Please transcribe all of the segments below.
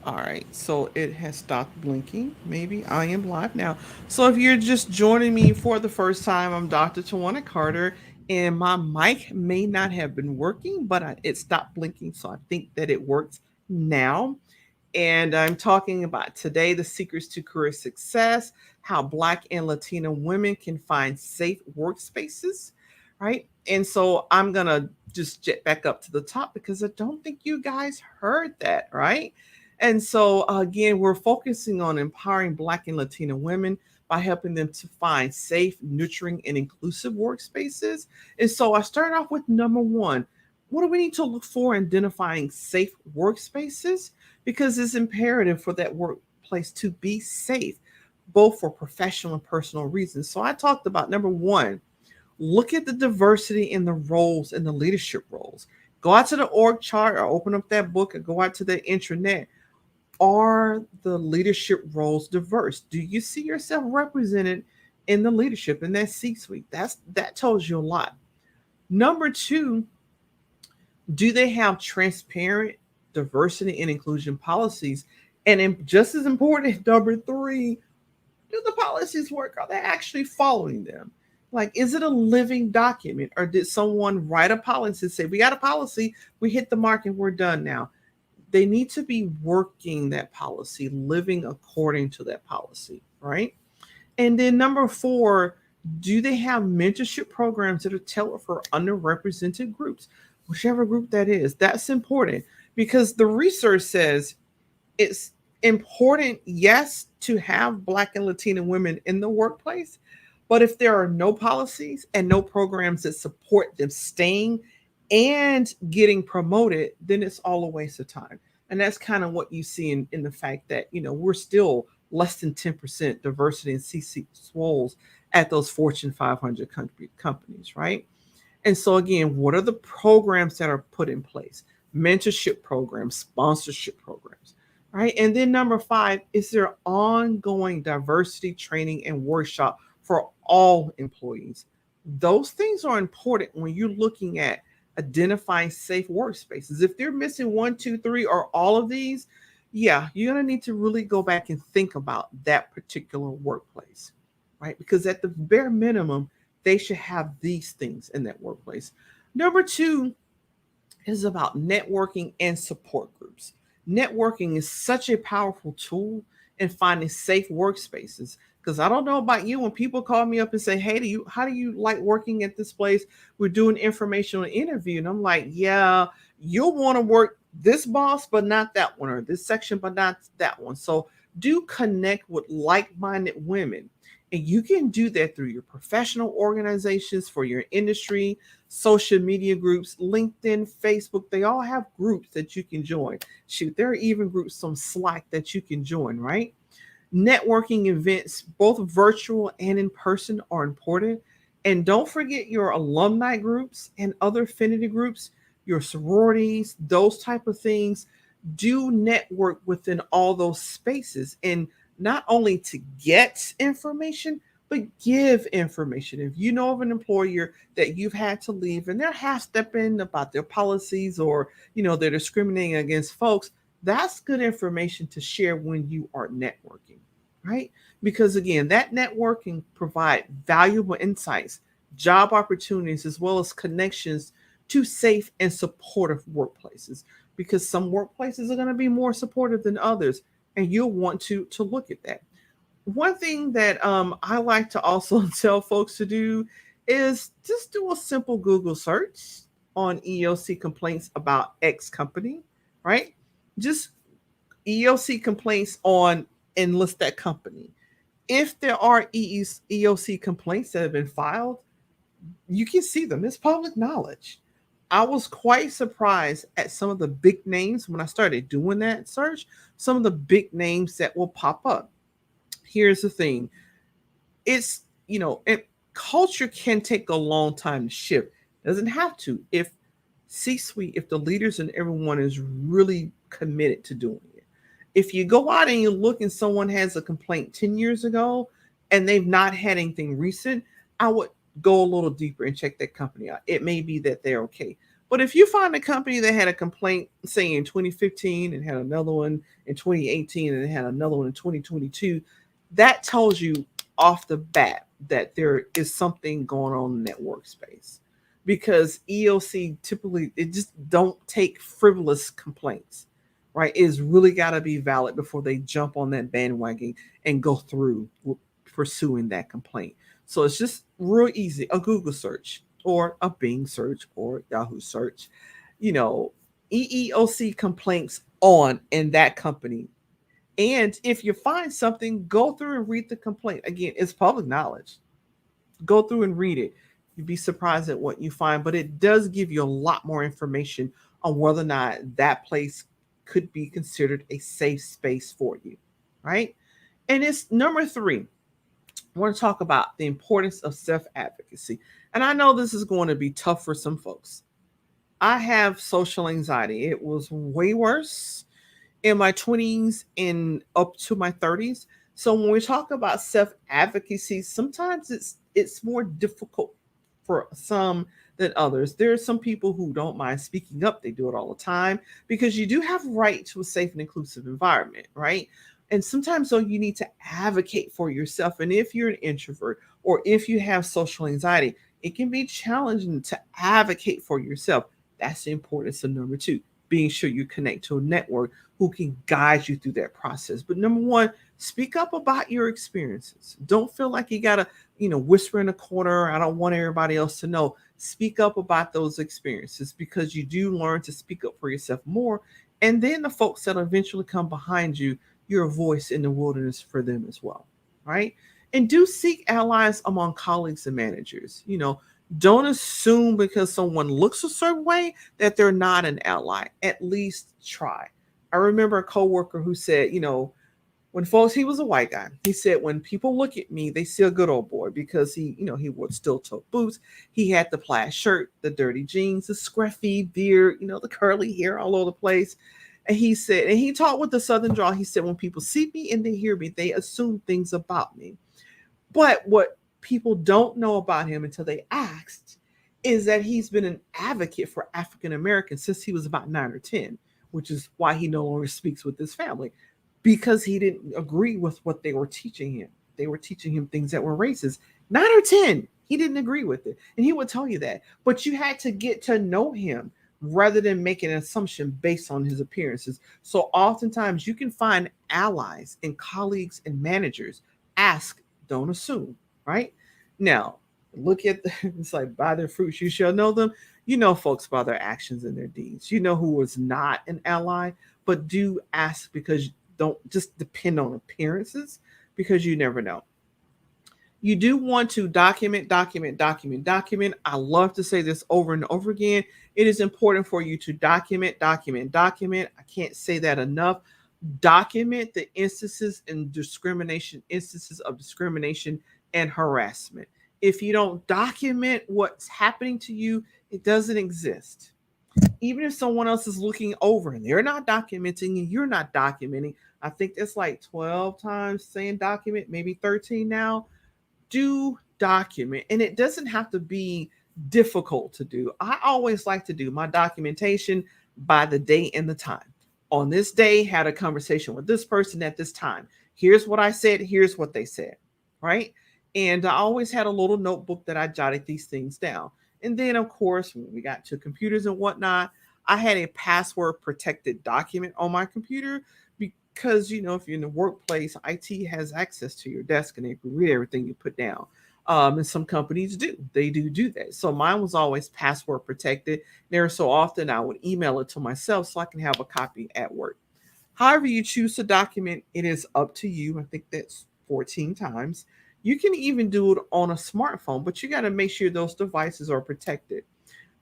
All right, so it has stopped blinking. Maybe I am live now. So if you're just joining me for the first time, I'm Dr. Twanna Carter, and my mic may not have been working, but it stopped blinking, so I think that it works now. And I'm talking about today the secrets to career success, how Black and Latina women can find safe workspaces, right? And so I'm gonna just jet back up to the top because I don't think you guys heard that, right? And so again, we're focusing on empowering Black and Latina women by helping them to find safe, nurturing, and inclusive workspaces. And so I start off with number one. What do we need to look for in identifying safe workspaces? Because it's imperative for that workplace to be safe, both for professional and personal reasons. So I talked about number one, look at the diversity in the roles and the leadership roles. Go out to the org chart or open up that book and go out to the intranet. Are the leadership roles diverse? Do you see yourself represented in the leadership in that C-suite? That tells you a lot. Number two, do they have transparent diversity and inclusion policies? And just as important, number three, do the policies work? Are they actually following them? Like, is it a living document, or did someone write a policy and say, we got a policy, we hit the mark and we're done now? They need to be working that policy, living according to that policy, right? And then number four, do they have mentorship programs that are tailored for underrepresented groups, whichever group that is? That's important because the research says it's important, yes, to have Black and Latina women in the workplace, but if there are no policies and no programs that support them staying and getting promoted, then it's all a waste of time. And that's kind of what you see in the fact that, we're still less than 10% diversity in CC roles at those Fortune 500 companies, right? And so, again, what are the programs that are put in place? Mentorship programs, sponsorship programs, right? And then number five, is there ongoing diversity training and workshop for all employees? Those things are important when you're looking at identifying safe workspaces. If they're missing one, two, three, or all of these, yeah, you're going to need to really go back and think about that particular workplace, right? Because at the bare minimum, they should have these things in that workplace. Number two is about networking and support groups. Networking is such a powerful tool in finding safe workspaces. Because I don't know about you, when people call me up and say, "Hey, how do you like working at this place? We're doing informational interview," and I'm like, "Yeah, you'll want to work this boss, but not that one, or this section, but not that one." So do connect with like-minded women, and you can do that through your professional organizations for your industry, social media groups, LinkedIn, Facebook. They all have groups that you can join. Shoot, there are even groups on Slack that you can join, right? Networking events, both virtual and in person, are important. And don't forget your alumni groups and other affinity groups, your sororities, those type of things. Do network within all those spaces, and not only to get information, but give information. If you know of an employer that you've had to leave and they're half stepping about their policies, or they're discriminating against folks, that's good information to share when you are networking, right? Because again, that networking provide valuable insights, job opportunities, as well as connections to safe and supportive workplaces. Because some workplaces are going to be more supportive than others, and you'll want to look at that. One thing that I like to also tell folks to do is just do a simple Google search on EOC complaints about X company, right? Just EOC complaints on and list that company. If there are EOC complaints that have been filed, you can see them. It's public knowledge. I was quite surprised at some of the big names when I started doing that search, some of the big names that will pop up. Here's the thing, it's, culture can take a long time to shift. Doesn't have to. If C-suite, if the leaders and everyone is really committed to doing it. If you go out and you look and someone has a complaint 10 years ago and they've not had anything recent, I would go a little deeper and check that company out. It may be that they're okay. But if you find a company that had a complaint, say in 2015 and had another one in 2018 and had another one in 2022, that tells you off the bat that there is something going on in that workspace. Because EOC typically, it just don't take frivolous complaints, right? It's really got to be valid before they jump on that bandwagon and go through pursuing that complaint. So it's just real easy, a Google search or a Bing search or Yahoo search, you know, EEOC complaints on in that company. And if you find something, go through and read the complaint. Again, it's public knowledge. Go through and read it. You'd be surprised at what you find, but it does give you a lot more information on whether or not that place could be considered a safe space for you, right? And it's number three. I want to talk about the importance of self advocacy. And I know this is going to be tough for some folks. I have social anxiety. It was way worse in my 20s and up to my 30s. So when we talk about self advocacy, sometimes it's more difficult for some than others. There are some people who don't mind speaking up. They do it all the time because you do have right to a safe and inclusive environment, right? And sometimes though you need to advocate for yourself. And if you're an introvert or if you have social anxiety, it can be challenging to advocate for yourself. That's the importance of number two, being sure you connect to a network who can guide you through that process. But number one, speak up about your experiences. Don't feel like you gotta, whisper in a corner. I don't want everybody else to know. Speak up about those experiences because you do learn to speak up for yourself more. And then the folks that eventually come behind you, you're a voice in the wilderness for them as well. Right. And do seek allies among colleagues and managers. Don't assume because someone looks a certain way that they're not an ally. At least try. I remember a coworker who said, when folks, he was a white guy. He said, when people look at me, they see a good old boy because he wore steel toe boots. He had the plaid shirt, the dirty jeans, the scruffy beard, the curly hair all over the place. And he said, and he talked with the Southern drawl. He said, when people see me and they hear me, they assume things about me. But what people don't know about him until they asked is that he's been an advocate for African Americans since he was about 9 or 10, which is why he no longer speaks with his family because he didn't agree with what they were teaching him. They were teaching him things that were racist. 9 or 10, he didn't agree with it. And he would tell you that. But you had to get to know him rather than making an assumption based on his appearances. So oftentimes you can find allies and colleagues and managers. Ask, don't assume, right? Now, look at it's like by their fruits you shall know them. You know folks by their actions and their deeds. You know who was not an ally, but do ask because don't just depend on appearances because you never know. You do want to document, document, document, document. I love to say this over and over again. It is important for you to document, document, document. I can't say that enough. Document the instances of discrimination and harassment. If you don't document what's happening to you, it doesn't exist. Even if someone else is looking over and they're not documenting and you're not documenting, I think that's like 12 times saying document, maybe 13 now. Do document. And it doesn't have to be difficult to do. I always like to do my documentation by the day and the time. On this day, had a conversation with this person at this time. Here's what I said. Here's what they said. Right. And I always had a little notebook that I jotted these things down. And then, of course, when we got to computers and whatnot, I had a password protected document on my computer because, if you're in the workplace, IT has access to your desk and they can read everything you put down. And some companies do. They do that. So mine was always password protected. There, so often I would email it to myself so I can have a copy at work. However, you choose to document, it is up to you. I think that's 14 times. You can even do it on a smartphone, but you got to make sure those devices are protected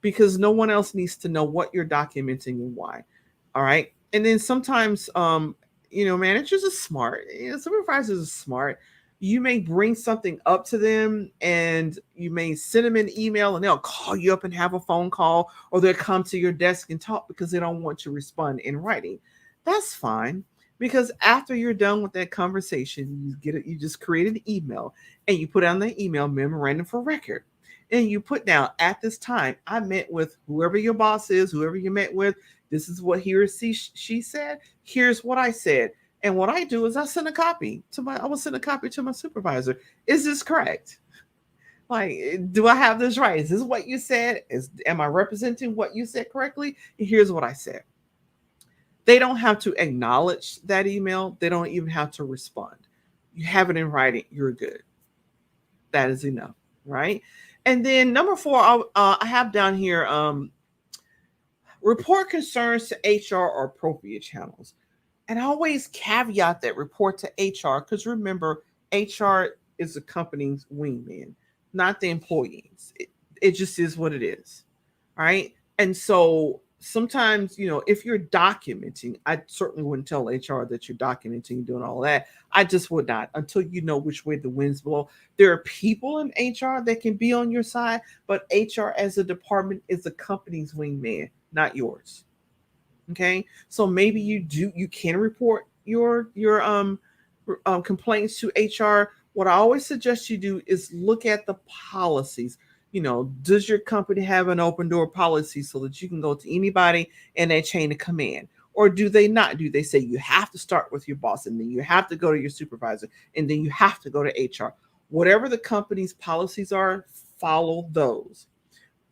because no one else needs to know what you're documenting and why. All right. And then sometimes, managers are smart. Supervisors are smart. You may bring something up to them and you may send them an email and they'll call you up and have a phone call or they'll come to your desk and talk because they don't want to respond in writing. That's fine because after you're done with that conversation, you just create an email and you put on the email memorandum for record. And you put down, at this time, I met with whoever your boss is, whoever you met with. This is what he or she said. Here's what I said. And what I do is I will send a copy to my supervisor. Is this correct? Like, do I have this right? Is this what you said? Am I representing what you said correctly? And here's what I said. They don't have to acknowledge that email. They don't even have to respond. You have it in writing. You're good. That is enough, right? And then number four, I have down here, report concerns to HR or appropriate channels. And I always caveat that report to HR because remember, HR is the company's wingman, not the employees. It just is what it is, right? And so sometimes, if you're documenting, I certainly wouldn't tell HR that you're documenting, doing all that. I just would not until you know which way the winds blow. There are people in HR that can be on your side, but HR as a department is the company's wingman, not yours. Okay, so maybe you can report your complaints to HR. What I always suggest you do is look at the policies. Does your company have an open door policy so that you can go to anybody in that chain of command? Or do they not? Do they say you have to start with your boss and then you have to go to your supervisor and then you have to go to HR? Whatever the company's policies are, follow those.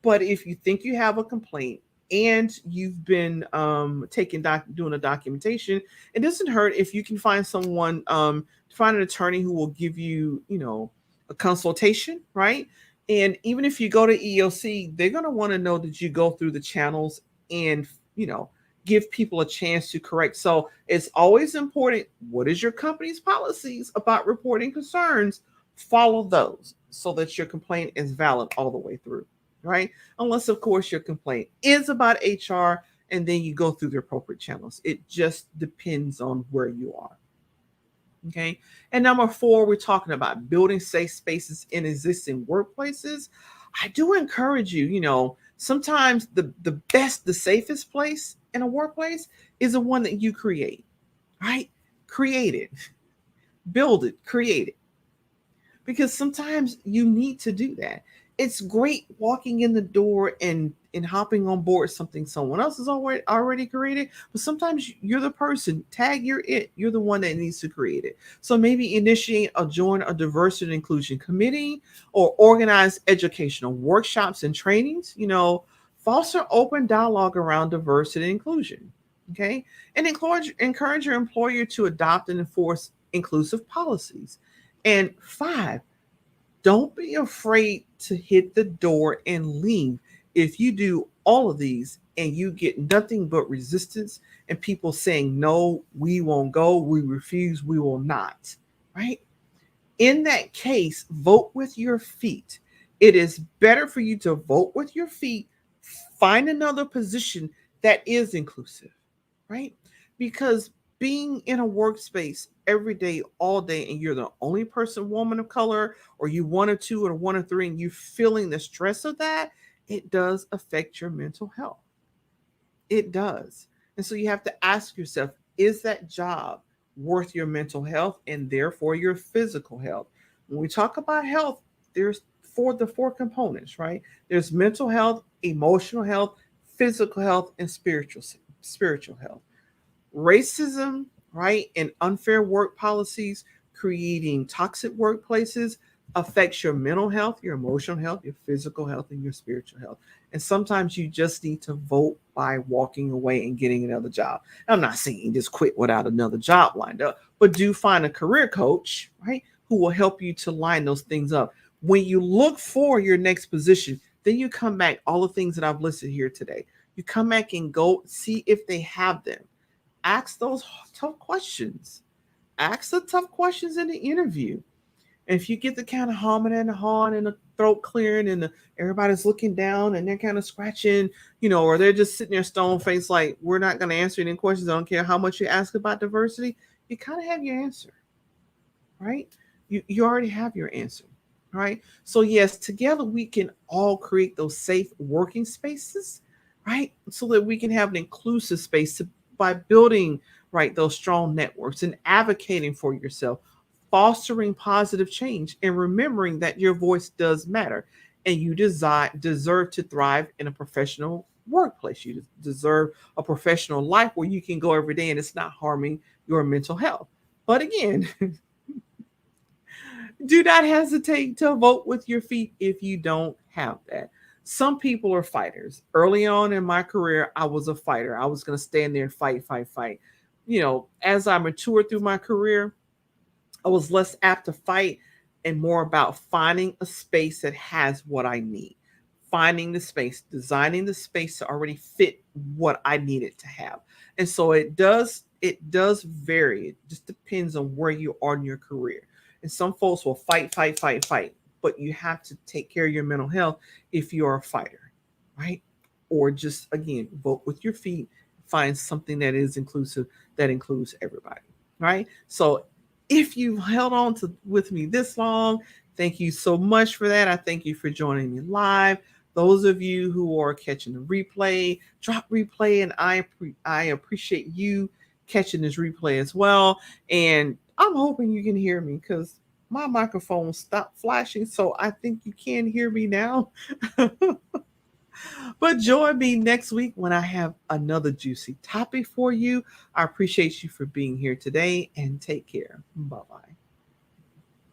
But if you think you have a complaint and you've been doing a documentation, it doesn't hurt if you can find someone, find an attorney who will give you, a consultation, right? And even if you go to EOC, they're going to want to know that you go through the channels and, you know, give people a chance to correct. So it's always important. What is your company's policies about reporting concerns? Follow those so that your complaint is valid all the way through, right? Unless, of course, your complaint is about HR and then you go through the appropriate channels. It just depends on where you are. Okay. And number 4, we're talking about building safe spaces in existing workplaces. I do encourage you, sometimes the best, the safest place in a workplace is the one that you create, right? Create it, build it, create it. Because sometimes you need to do that. It's great walking in the door and hopping on board something someone else has already created, but sometimes you're the person, you're the one that needs to create it. So maybe initiate or join a diversity and inclusion committee or organize educational workshops and trainings, foster open dialogue around diversity and inclusion. Okay. And encourage your employer to adopt and enforce inclusive policies. And 5, don't be afraid to hit the door and leave. If you do all of these and you get nothing but resistance and people saying, no, we won't go, we refuse, we will not, right? In that case, vote with your feet. It is better for you to vote with your feet, find another position that is inclusive, right? Because being in a workspace every day, all day, and you're the only person, woman of color, or you one or two or one or three, and you feeling the stress of that, it does affect your mental health. It does. And so you have to ask yourself, is that job worth your mental health and therefore your physical health? When we talk about health, there's the four components, right? There's mental health, emotional health, physical health, and spiritual health. Racism, right, and unfair work policies creating toxic workplaces affects your mental health, your emotional health, your physical health, and your spiritual health. And sometimes you just need to vote by walking away and getting another job. I'm not saying just quit without another job lined up, but do find a career coach, right, who will help you to line those things up. When you look for your next position, then you come back, all the things that I've listed here today, you come back and go see if they have them. Ask those tough questions. Ask the tough questions in the interview. And if you get the kind of humming and the hawing and the throat clearing and everybody's looking down and they're kind of scratching, or they're just sitting there stone faced like, we're not going to answer any questions. I don't care how much you ask about diversity. You kind of have your answer, right? You already have your answer, right? So yes, together we can all create those safe working spaces, right? So that we can have an inclusive space by building, right, those strong networks and advocating for yourself, fostering positive change, and remembering that your voice does matter. and you deserve to thrive in a professional workplace. You deserve a professional life where you can go every day and it's not harming your mental health. But again, do not hesitate to vote with your feet if you don't have that. Some people are fighters. Early on in my career, I was a fighter. I was going to stand there and fight, fight, fight. As I matured through my career, I was less apt to fight and more about finding a space that has what I need. Finding the space, designing the space to already fit what I need it to have. And so it does vary. It just depends on where you are in your career. And some folks will fight, fight, fight, fight, but you have to take care of your mental health if you're a fighter, right? Or just again, vote with your feet, find something that is inclusive, that includes everybody, right? So if you've held on to with me this long, thank you so much for that. I thank you for joining me live. Those of you who are catching the replay, drop replay, and I appreciate you catching this replay as well. And I'm hoping you can hear me because my microphone stopped flashing, so I think you can hear me now. But join me next week when I have another juicy topic for you. I appreciate you for being here today and take care. Bye bye.